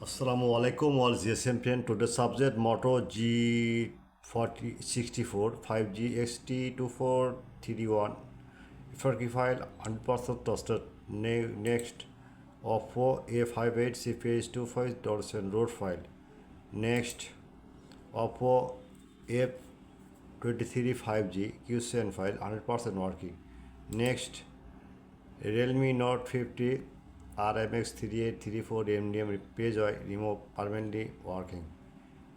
Assalamu alaikum all GSM friend. Today's subject Moto G4064 5G XT2431 FRQ file 100% trusted. Next Oppo A58 CPH25.7 road file. Next Oppo F23 5G QCN file 100% working. Next Realme Note 50 RMX3834 MDM PAYJOY remove permanently working.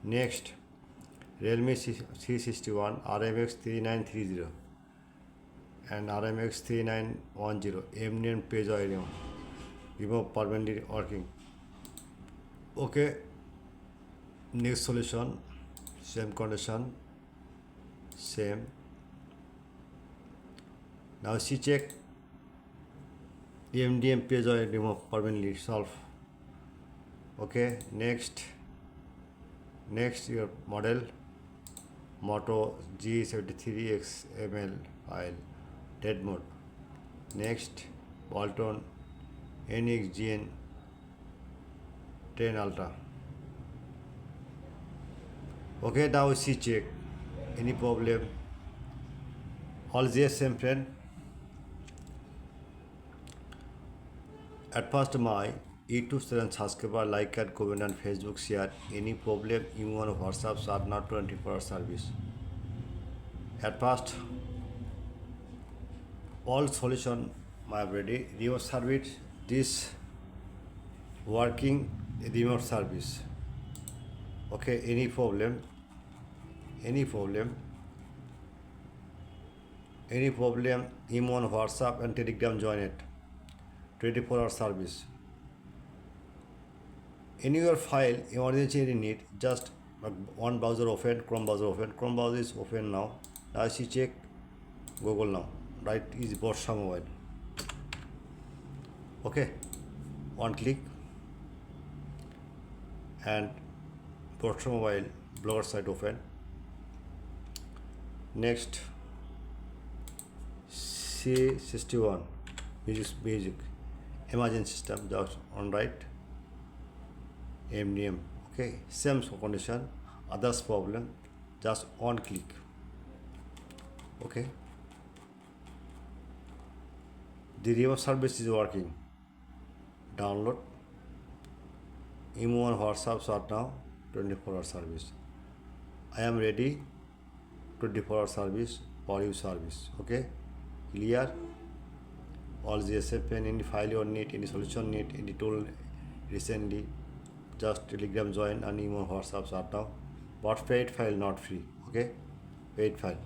Next Realme C61 RMX3930 and RMX3910 MDM PAYJOY remove permanently working. Okay, next solution, same condition, same. Now she check MDM PAYJOY remove permanently solve. Okay, next your model Moto G73XML file dead mode. Next Bolton NXGN 10 Ultra. Okay, now see check any problem. All GSM friend. At first, my YouTube channel subscriber, like and comment and Facebook share. Any problem, email or WhatsApp are not 24-hour service. At first, all solution my ready. Remote service, this working remote service. Okay, any problem, email, WhatsApp and Telegram join it. 24-hour service. In your file, emergency need, just one browser open, Chrome browser open. Chrome browser is open now. Now see check Google now. Right is Borsha Mobile. Okay, one click and Borsha Mobile blogger site open. Next C61 music. Emergency system just on right MDM. Okay, same condition, others problem, just one click. Okay, the remote service is working. Download email and WhatsApp are now 24-hour service. I am ready 24-hour service for you service. Okay, clear. All GSF and any file you need, any solution need, any tool recently, just Telegram join and email WhatsApp are now. But paid file not free. Okay, paid file.